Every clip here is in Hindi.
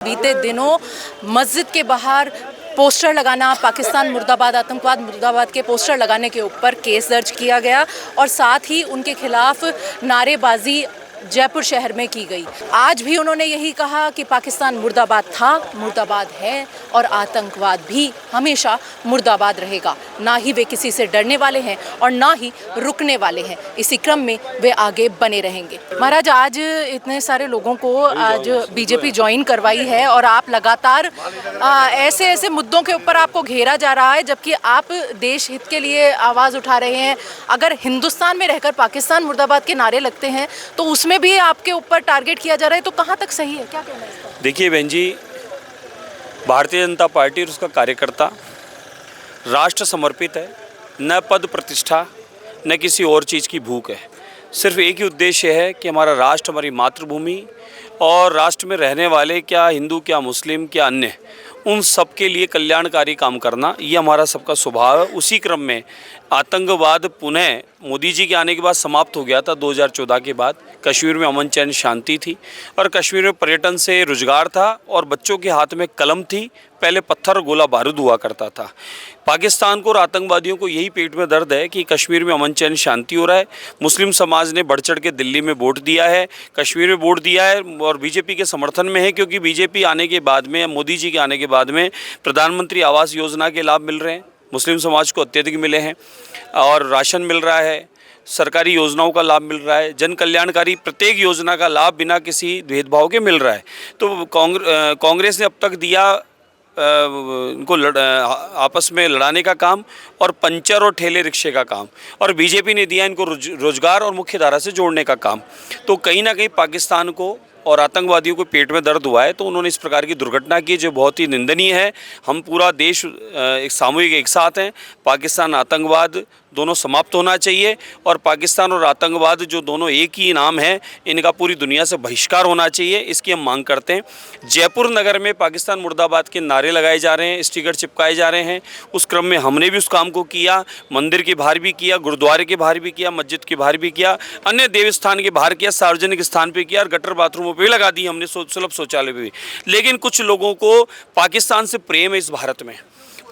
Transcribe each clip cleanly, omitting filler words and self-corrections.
बीते दिनों मस्जिद के बाहर पोस्टर लगाना, पाकिस्तान मुर्दाबाद, आतंकवाद मुर्दाबाद के पोस्टर लगाने के ऊपर केस दर्ज किया गया और साथ ही उनके खिलाफ नारेबाजी जयपुर शहर में की गई। आज भी उन्होंने यही कहा कि पाकिस्तान मुर्दाबाद था, मुर्दाबाद है और आतंकवाद भी हमेशा मुर्दाबाद रहेगा। ना ही वे किसी से डरने वाले हैं और ना ही रुकने वाले हैं। इसी क्रम में वे आगे बने रहेंगे। महाराज, आज इतने सारे लोगों को आज बीजेपी ज्वाइन करवाई है और आप लगातार ऐसे ऐसे मुद्दों के ऊपर आपको घेरा जा रहा है, जबकि आप देश हित के लिए आवाज़ उठा रहे हैं। अगर हिंदुस्तान में रहकर पाकिस्तान मुर्दाबाद के नारे लगते हैं तो उसमें भी आपके ऊपर टारगेट किया जा रहा है, तो कहां तक सही है? क्या कहना है इसका? देखिए बहन जी, भारतीय जनता पार्टी और उसका कार्यकर्ता राष्ट्र समर्पित है। न पद प्रतिष्ठा न किसी और चीज़ की भूख है। सिर्फ एक ही उद्देश्य है कि हमारा राष्ट्र, हमारी मातृभूमि और राष्ट्र में रहने वाले, क्या हिंदू क्या मुस्लिम क्या अन्य, उन सब के लिए कल्याणकारी काम करना, ये हमारा सबका स्वभाव है। उसी क्रम में आतंकवाद पुनः मोदी जी के आने के बाद समाप्त हो गया था। 2014 के बाद कश्मीर में अमन चैन शांति थी और कश्मीर में पर्यटन से रोजगार था और बच्चों के हाथ में कलम थी। पहले पत्थर और गोला बारूद हुआ करता था। पाकिस्तान को और आतंकवादियों को यही पेट में दर्द है कि कश्मीर में अमन चैन शांति हो रहा है। मुस्लिम समाज ने बढ़ चढ़ के दिल्ली में वोट दिया है, कश्मीर में वोट दिया है और बीजेपी के समर्थन में है, क्योंकि बीजेपी आने के बाद में, मोदी जी के आने के बाद में प्रधानमंत्री आवास योजना के लाभ मिल रहे हैं, मुस्लिम समाज को अत्यधिक मिले हैं और राशन मिल रहा है, सरकारी योजनाओं का लाभ मिल रहा है, जन कल्याणकारी प्रत्येक योजना का लाभ बिना किसी भेदभाव के मिल रहा है। तो कांग्रेस ने अब तक दिया इनको आपस में लड़ाने का काम और पंचर और ठेले रिक्शे का काम, और बीजेपी ने दिया इनको रोजगार और मुख्य धारा से जोड़ने का काम। तो कहीं ना कहीं पाकिस्तान को और आतंकवादियों को पेट में दर्द हुआ है, तो उन्होंने इस प्रकार की दुर्घटना की जो बहुत ही निंदनीय है। हम पूरा देश एक सामूहिक एक साथ हैं। पाकिस्तान आतंकवाद दोनों समाप्त होना चाहिए और पाकिस्तान और आतंकवाद जो दोनों एक ही नाम है, इनका पूरी दुनिया से बहिष्कार होना चाहिए, इसकी हम मांग करते हैं। जयपुर नगर में पाकिस्तान मुर्दाबाद के नारे लगाए जा रहे हैं, स्टिकर चिपकाए जा रहे हैं। उस क्रम में हमने भी उस काम को किया, मंदिर के बाहर भी किया, गुरुद्वारे के बाहर भी किया, मस्जिद के बाहर भी किया, अन्य देवस्थान के बाहर किया, सार्वजनिक स्थान पर किया और गटर बाथरूमों पर भी लगा दी हमने, सुलभ शौचालय भी। लेकिन कुछ लोगों को पाकिस्तान से प्रेम है, इस भारत में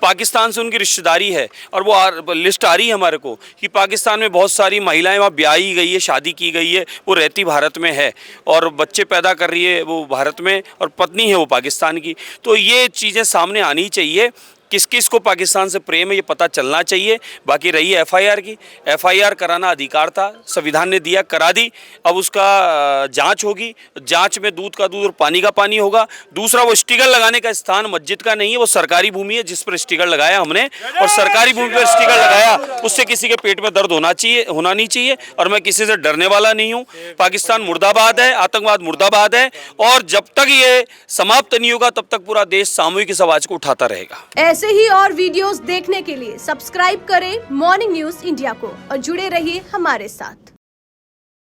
पाकिस्तान से उनकी रिश्तेदारी है और वो लिस्ट आ रही है हमारे को कि पाकिस्तान में बहुत सारी महिलाएं वहाँ ब्याही गई है, शादी की गई है, वो रहती भारत में है और बच्चे पैदा कर रही है वो भारत में और पत्नी है वो पाकिस्तान की। तो ये चीज़ें सामने आनी चाहिए, किस किस को पाकिस्तान से प्रेम है ये पता चलना चाहिए। बाकी रही है एफआईआर की, एफआईआर कराना अधिकार था, संविधान ने दिया, करा दी। अब उसका जांच होगी, जांच में दूध का दूध और पानी का पानी होगा। दूसरा, वो स्टिकर लगाने का स्थान मस्जिद का नहीं है, वो सरकारी भूमि है जिस पर स्टिकर लगाया हमने, और सरकारी भूमि पर स्टिकर लगाया उससे किसी के पेट में दर्द होना नहीं चाहिए। और मैं किसी से डरने वाला नहीं हूँ। पाकिस्तान मुर्दाबाद है, आतंकवाद मुर्दाबाद है और जब तक ये समाप्त नहीं होगा तब तक पूरा देश सामूहिक इस आवाज को उठाता रहेगा। ऐसे ही और वीडियोस देखने के लिए सब्सक्राइब करें मॉर्निंग न्यूज इंडिया को और जुड़े रहिए हमारे साथ।